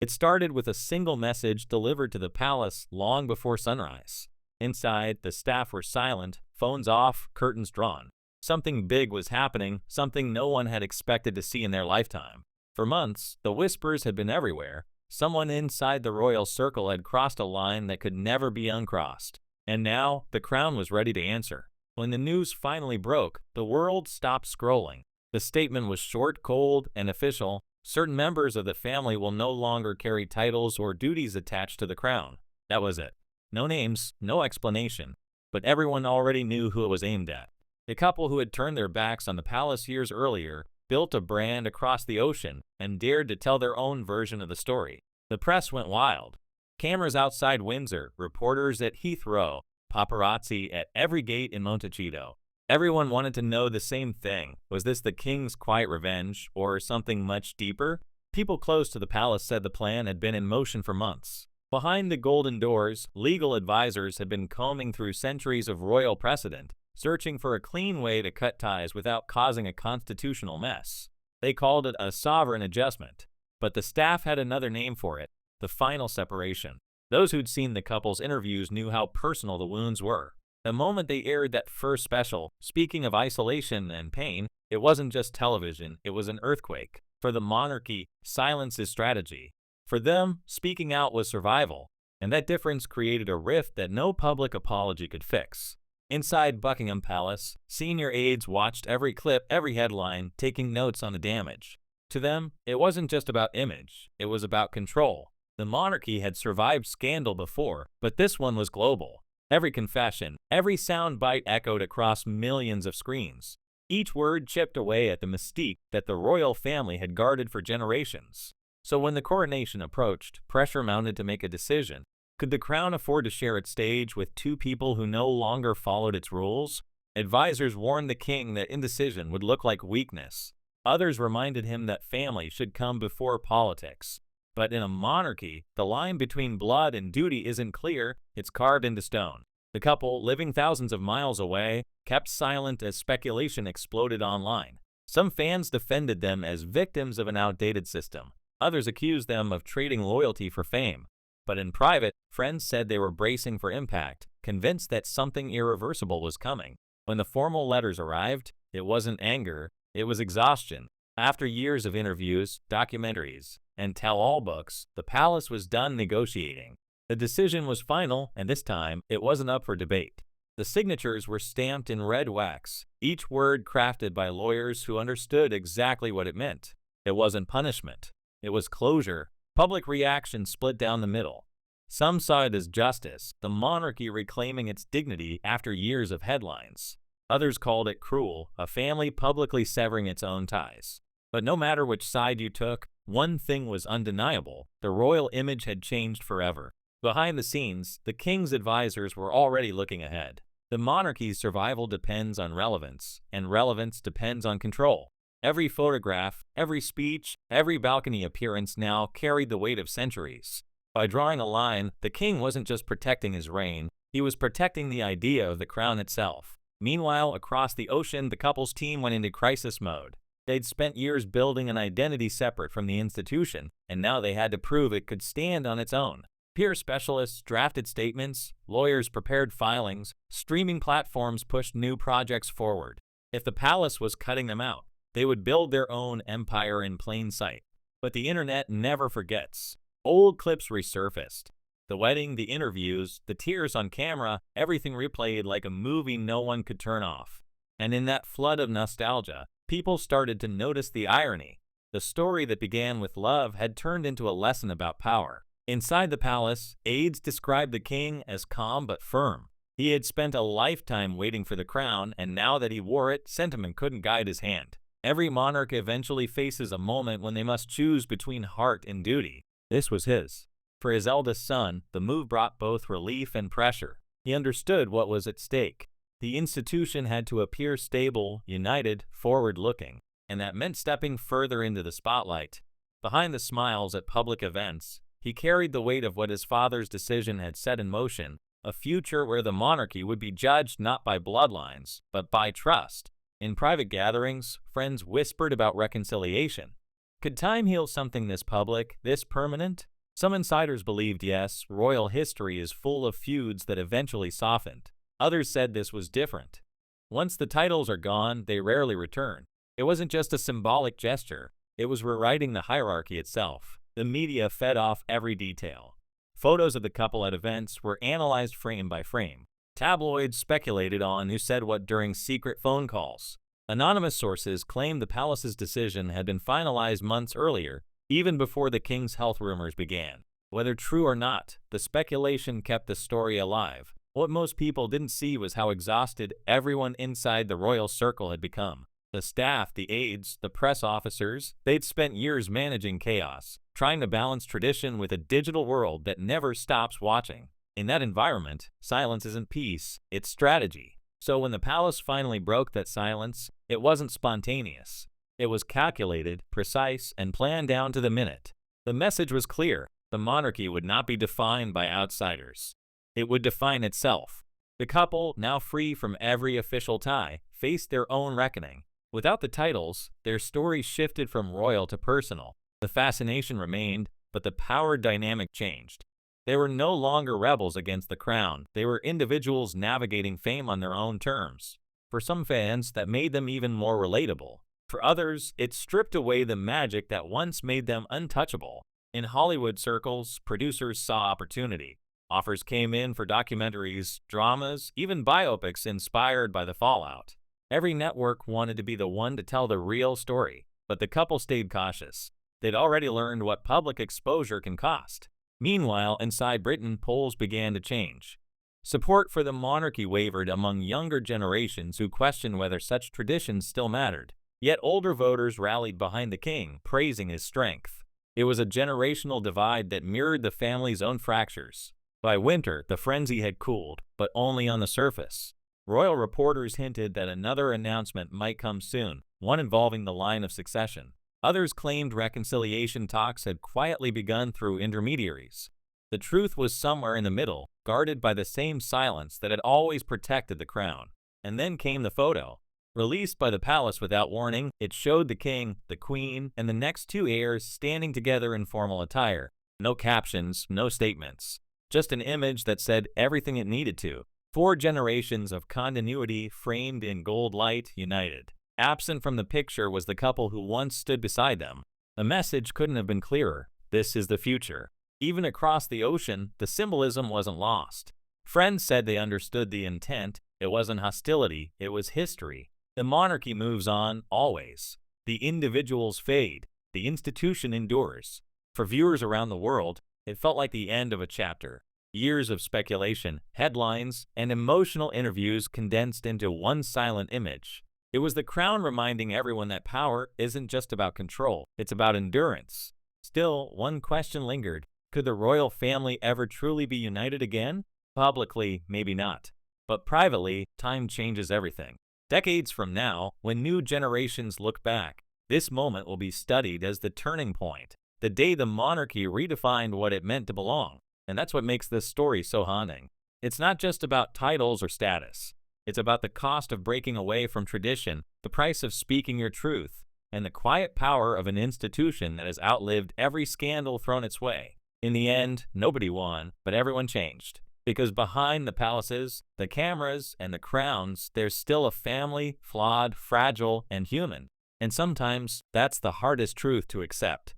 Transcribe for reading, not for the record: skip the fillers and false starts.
It started with a single message delivered to the palace long before sunrise. Inside, the staff were silent, phones off, curtains drawn. Something big was happening, something no one had expected to see in their lifetime. For months, the whispers had been everywhere. Someone inside the royal circle had crossed a line that could never be uncrossed. And now, the crown was ready to answer. When the news finally broke, the world stopped scrolling. The statement was short, cold, and official. Certain members of the family will no longer carry titles or duties attached to the crown. That was it. No names, no explanation. But everyone already knew who it was aimed at. The couple who had turned their backs on the palace years earlier built a brand across the ocean and dared to tell their own version of the story. The press went wild. Cameras outside Windsor, reporters at Heathrow, paparazzi at every gate in Montecito. Everyone wanted to know the same thing. Was this the king's quiet revenge, or something much deeper? People close to the palace said the plan had been in motion for months. Behind the golden doors, legal advisors had been combing through centuries of royal precedent, searching for a clean way to cut ties without causing a constitutional mess. They called it a sovereign adjustment, but the staff had another name for it: the final separation. Those who'd seen the couple's interviews knew how personal the wounds were. The moment they aired that first special, speaking of isolation and pain, it wasn't just television, it was an earthquake. For the monarchy, silence is strategy. For them, speaking out was survival, and that difference created a rift that no public apology could fix. Inside Buckingham Palace, senior aides watched every clip, every headline, taking notes on the damage. To them, it wasn't just about image, it was about control. The monarchy had survived scandal before, but this one was global. Every confession, every soundbite echoed across millions of screens. Each word chipped away at the mystique that the royal family had guarded for generations. So when the coronation approached, pressure mounted to make a decision. Could the crown afford to share its stage with two people who no longer followed its rules? Advisors warned the king that indecision would look like weakness. Others reminded him that family should come before politics. But in a monarchy, the line between blood and duty isn't clear, it's carved into stone. The couple, living thousands of miles away, kept silent as speculation exploded online. Some fans defended them as victims of an outdated system. Others accused them of trading loyalty for fame. But in private, friends said they were bracing for impact, convinced that something irreversible was coming. When the formal letters arrived, it wasn't anger, it was exhaustion. After years of interviews, documentaries, and tell-all books, the palace was done negotiating. The decision was final, and this time, it wasn't up for debate. The signatures were stamped in red wax, each word crafted by lawyers who understood exactly what it meant. It wasn't punishment. It was closure. Public reaction split down the middle. Some saw it as justice, the monarchy reclaiming its dignity after years of headlines. Others called it cruel, a family publicly severing its own ties. But no matter which side you took, one thing was undeniable: the royal image had changed forever. Behind the scenes, the king's advisors were already looking ahead. The monarchy's survival depends on relevance, and relevance depends on control. Every photograph, every speech, every balcony appearance now carried the weight of centuries. By drawing a line, the king wasn't just protecting his reign, he was protecting the idea of the crown itself. Meanwhile, across the ocean, the couple's team went into crisis mode. They'd spent years building an identity separate from the institution, and now they had to prove it could stand on its own. Peer specialists drafted statements, lawyers prepared filings, streaming platforms pushed new projects forward. If the palace was cutting them out, they would build their own empire in plain sight. But the internet never forgets. Old clips resurfaced. The wedding, the interviews, the tears on camera, everything replayed like a movie no one could turn off. And in that flood of nostalgia, people started to notice the irony. The story that began with love had turned into a lesson about power. Inside the palace, aides described the king as calm but firm. He had spent a lifetime waiting for the crown, and now that he wore it, sentiment couldn't guide his hand. Every monarch eventually faces a moment when they must choose between heart and duty. This was his. For his eldest son, the move brought both relief and pressure. He understood what was at stake. The institution had to appear stable, united, forward-looking, and that meant stepping further into the spotlight. Behind the smiles at public events, he carried the weight of what his father's decision had set in motion, a future where the monarchy would be judged not by bloodlines, but by trust. In private gatherings, friends whispered about reconciliation. Could time heal something this public, this permanent? Some insiders believed yes, royal history is full of feuds that eventually softened. Others said this was different. Once the titles are gone, they rarely return. It wasn't just a symbolic gesture, it was rewriting the hierarchy itself. The media fed off every detail. Photos of the couple at events were analyzed frame by frame. Tabloids speculated on who said what during secret phone calls. Anonymous sources claimed the palace's decision had been finalized months earlier, even before the king's health rumors began. Whether true or not, the speculation kept the story alive. What most people didn't see was how exhausted everyone inside the royal circle had become. The staff, the aides, the press officers, they'd spent years managing chaos, trying to balance tradition with a digital world that never stops watching. In that environment, silence isn't peace, it's strategy. So when the palace finally broke that silence, it wasn't spontaneous. It was calculated, precise, and planned down to the minute. The message was clear. The monarchy would not be defined by outsiders. It would define itself. The couple, now free from every official tie, faced their own reckoning. Without the titles, their story shifted from royal to personal. The fascination remained, but the power dynamic changed. They were no longer rebels against the crown, they were individuals navigating fame on their own terms. For some fans, that made them even more relatable. For others, it stripped away the magic that once made them untouchable. In Hollywood circles, producers saw opportunity. Offers came in for documentaries, dramas, even biopics inspired by the fallout. Every network wanted to be the one to tell the real story, but the couple stayed cautious. They'd already learned what public exposure can cost. Meanwhile, inside Britain, polls began to change. Support for the monarchy wavered among younger generations who questioned whether such traditions still mattered. Yet older voters rallied behind the king, praising his strength. It was a generational divide that mirrored the family's own fractures. By winter, the frenzy had cooled, but only on the surface. Royal reporters hinted that another announcement might come soon, one involving the line of succession. Others claimed reconciliation talks had quietly begun through intermediaries. The truth was somewhere in the middle, guarded by the same silence that had always protected the crown. And then came the photo. Released by the palace without warning, it showed the king, the queen, and the next two heirs standing together in formal attire. No captions, no statements. Just an image that said everything it needed to. 4 generations of continuity framed in gold light, united. Absent from the picture was the couple who once stood beside them. The message couldn't have been clearer. This is the future. Even across the ocean, the symbolism wasn't lost. Friends said they understood the intent. It wasn't hostility, it was history. The monarchy moves on, always. The individuals fade. The institution endures. For viewers around the world, it felt like the end of a chapter. Years of speculation, headlines, and emotional interviews condensed into one silent image. It was the crown reminding everyone that power isn't just about control, it's about endurance. Still, one question lingered. Could the royal family ever truly be united again? Publicly, maybe not. But privately, time changes everything. Decades from now, when new generations look back, this moment will be studied as the turning point, the day the monarchy redefined what it meant to belong. And that's what makes this story so haunting. It's not just about titles or status. It's about the cost of breaking away from tradition, the price of speaking your truth, and the quiet power of an institution that has outlived every scandal thrown its way. In the end, nobody won, but everyone changed. Because behind the palaces, the cameras, and the crowns, there's still a family, flawed, fragile, and human. And sometimes, that's the hardest truth to accept.